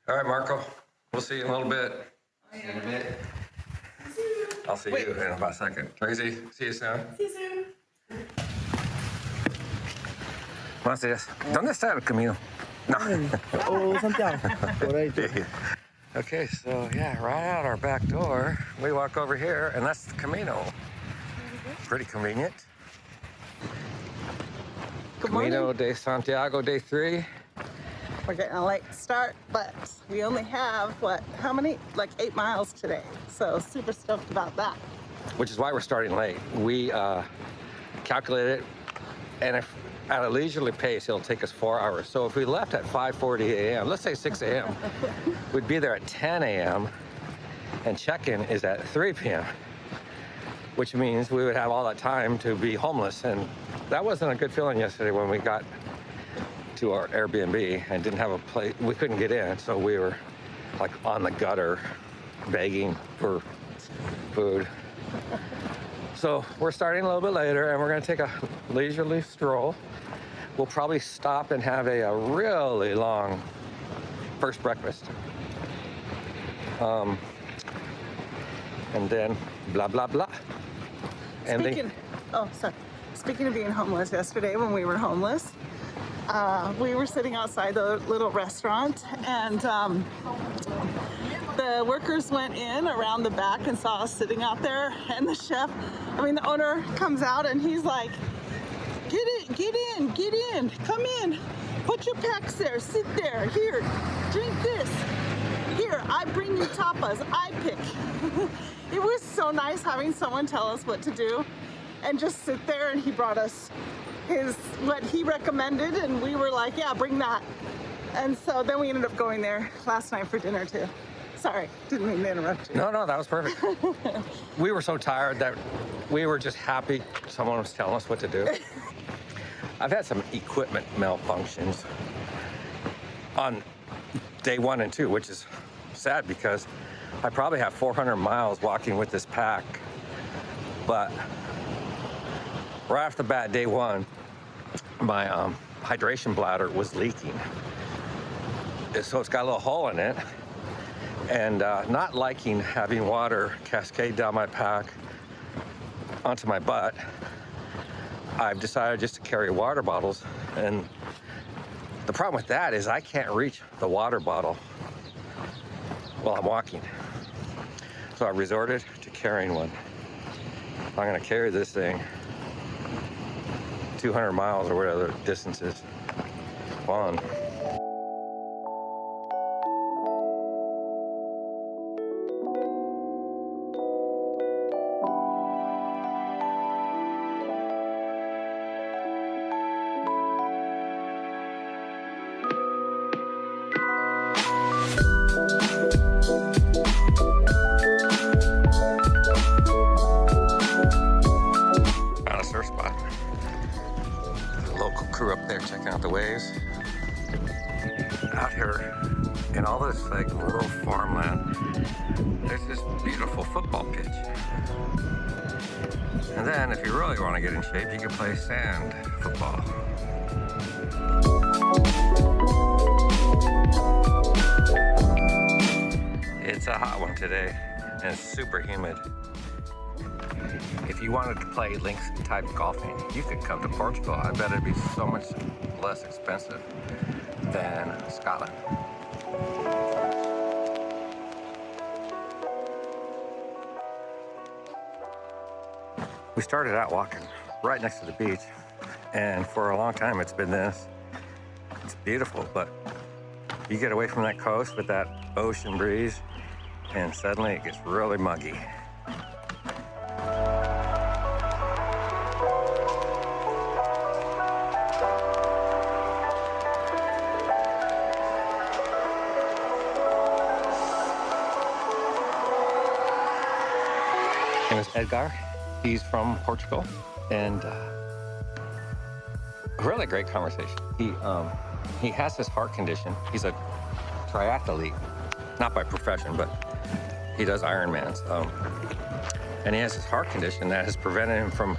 All right, Marco. We'll see you in a little bit. See you in a bit. I'll see you in about a second. Tracy, see you soon. See you soon. Buenos días. ¿Dónde está el camino? No. Oh, Santiago. Por ahí. Okay, so yeah, right out our back door, we walk over here, and that's the Camino. Pretty convenient. Good Camino morning. de Santiago, day 3. We're getting a late start, but we only have, how many? Like 8 miles today. So super stoked about that. Which is why we're starting late. We calculated, and if at a leisurely pace, it'll take us 4 hours. So if we left at 5:40 a.m., let's say 6 a.m., we'd be there at 10 a.m., and check-in is at 3 p.m., which means we would have all that time to be homeless. And that wasn't a good feeling yesterday when we got to our Airbnb and didn't have a place. We couldn't get in, so we were like on the gutter begging for food. So we're starting a little bit later, and we're going to take a leisurely stroll. We'll probably stop and have a really long first breakfast. And then blah, blah, blah. And Speaking of being homeless, yesterday when we were homeless, we were sitting outside the little restaurant, and the workers went in around the back and saw us sitting out there, and the owner comes out and he's like, get in, come in, put your packs there, sit there, here, drink this, here, I bring you tapas, I pick. It was so nice having someone tell us what to do and just sit there, and he brought us what he recommended, and we were like, yeah, bring that. And so then we ended up going there last night for dinner too. Sorry, didn't mean to interrupt you. No, that was perfect. We were so tired that we were just happy someone was telling us what to do. I've had some equipment malfunctions on day 1 and 2, which is sad because I probably have 400 miles walking with this pack. But right off the bat, day 1, my hydration bladder was leaking. So it's got a little hole in it. And not liking having water cascade down my pack onto my butt, I've decided just to carry water bottles. And the problem with that is I can't reach the water bottle while I'm walking. So I resorted to carrying one. I'm gonna carry this thing 200 miles or whatever the distance is on. Crew up there checking out the waves. Out here in all this like rural farmland, there's this beautiful football pitch. And then if you really want to get in shape, you can play sand football. It's a hot one today, and it's super humid. If you wanted to play links type golfing, you could come to Portugal. I bet it'd be so much less expensive than Scotland. We started out walking right next to the beach, and for a long time it's been this. It's beautiful, but you get away from that coast with that ocean breeze, and suddenly it gets really muggy. His name is Edgar. He's from Portugal, and really great conversation. He has this heart condition. He's a triathlete, not by profession, but he does Ironmans. And he has this heart condition that has prevented him from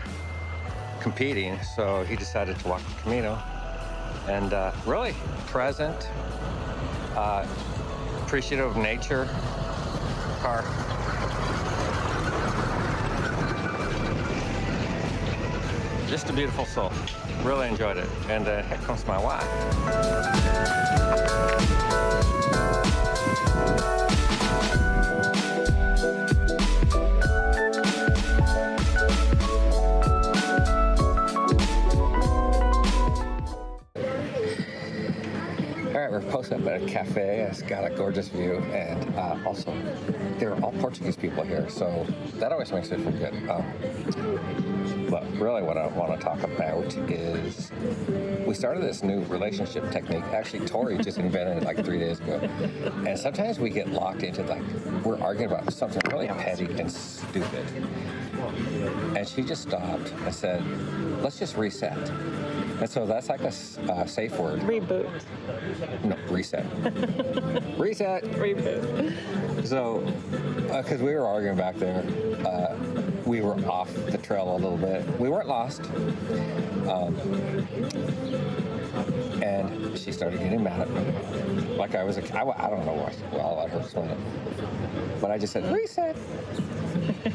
competing, so he decided to walk the Camino. And really present, appreciative of nature car. Just a beautiful soul. Really enjoyed it. And here comes my wife. All right, we're posted up at a cafe. It's got a gorgeous view, and also there are all Portuguese people here, so that always makes me feel good. But really what I want to talk about is we started this new relationship technique. Actually, Tori just invented it like 3 days ago. And sometimes we get locked into like, we're arguing about something really petty and stupid. And she just stopped and said, let's just reset. And so that's like a safe word. Reboot. No, reset. Reset. Reboot. So, because we were arguing back there, we were off the trail a little bit. We weren't lost. And she started getting mad at me. Like I was I don't know why. Well, I'll let her explain it. But I just said, reset.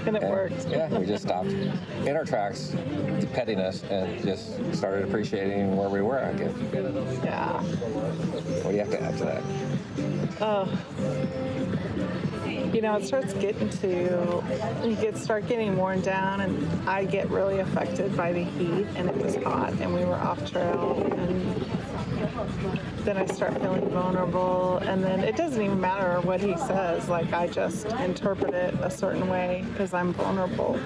And it worked. Yeah, we just stopped in our tracks, the pettiness, and just started appreciating where we were, I guess. Yeah. What do you have to add to that? You know, it starts getting to, start getting worn down, and I get really affected by the heat, and it was hot, and we were off trail, and then I start feeling vulnerable, and then it doesn't even matter what he says, like I just interpret it a certain way because I'm vulnerable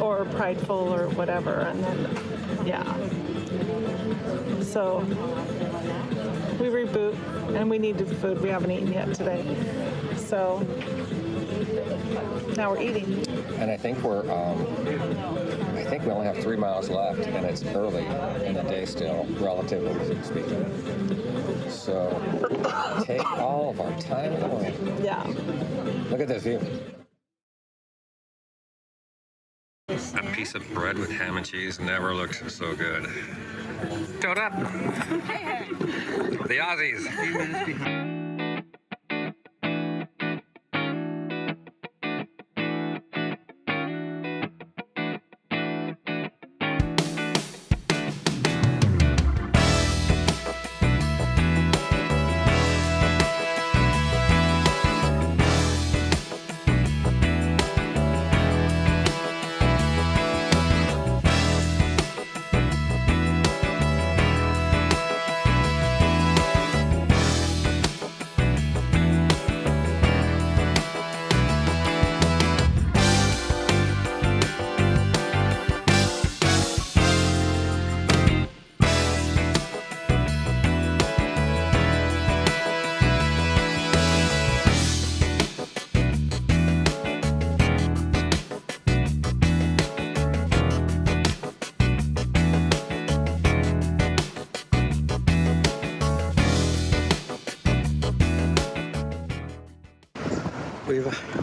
or prideful or whatever, and then, yeah. So we reboot, and we needed food. We haven't eaten yet today. So now we're eating. And I think we only have 3 miles left, and it's early in the day still, relatively speaking. So take all of our time in the morning. Yeah. Look at this view. A piece of bread with ham and cheese never looked so good. Toad up! The Aussies!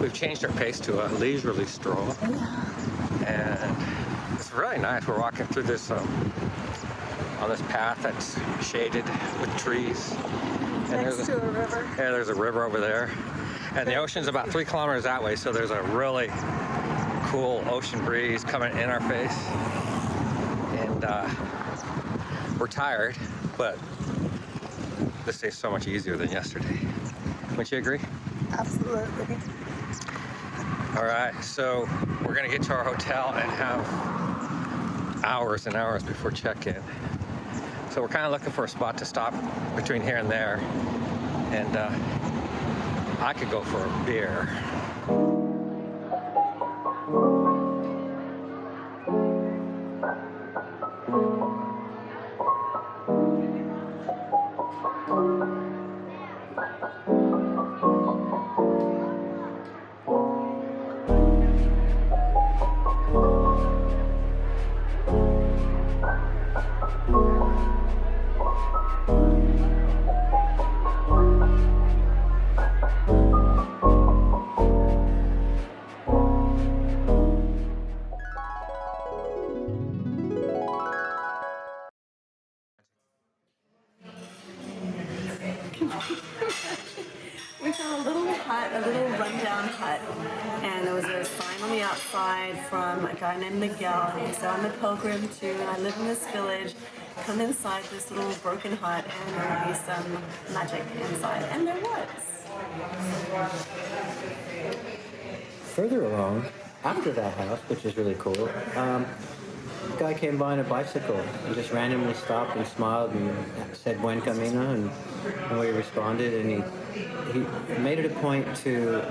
We've changed our pace to a leisurely stroll, and it's really nice. We're walking through this on this path that's shaded with trees. And Next to a river. Yeah, there's a river over there, and the ocean's about 3 kilometers that way. So there's a really cool ocean breeze coming in our face, and we're tired, but this day's so much easier than yesterday. Wouldn't you agree? Absolutely. All right, so we're gonna get to our hotel and have hours and hours before check-in. So we're kind of looking for a spot to stop between here and there, and I could go for a beer. We found a little hut, a little rundown hut, and there was a sign on the outside from a guy named Miguel, and he said, I'm a pilgrim too, and I live in this village. Come inside this little broken hut, and there will be some magic inside. And there was. Further along, after that house, which is really cool, a guy came by on a bicycle and just randomly stopped and smiled and said "Buen Camino," and we responded, and he made it a point to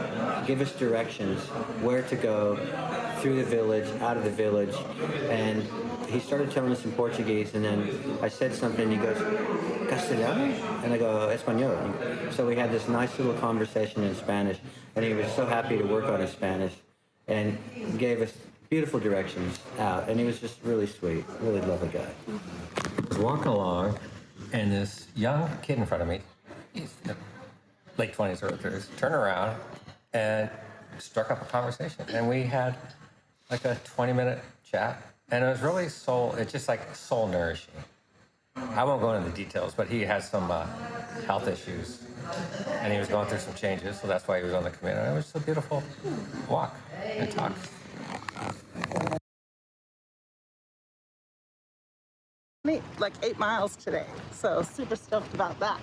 give us directions where to go through the village, out of the village, and he started telling us in Portuguese, and then I said something, and he goes, "Castellano?" And I go, "Español." So we had this nice little conversation in Spanish, and he was so happy to work on his Spanish, and gave us beautiful directions out, and he was just really sweet, really lovely guy. I was walking along, and this young kid in front of me, he's in the late 20s, early 30s, turned around and struck up a conversation. And we had like a 20-minute chat, and it was really it's just like soul nourishing. I won't go into the details, but he has some health issues, and he was going through some changes, so that's why he was on the Camino. And it was a beautiful walk and talk. Neat, like 8 miles today, so super stoked about that.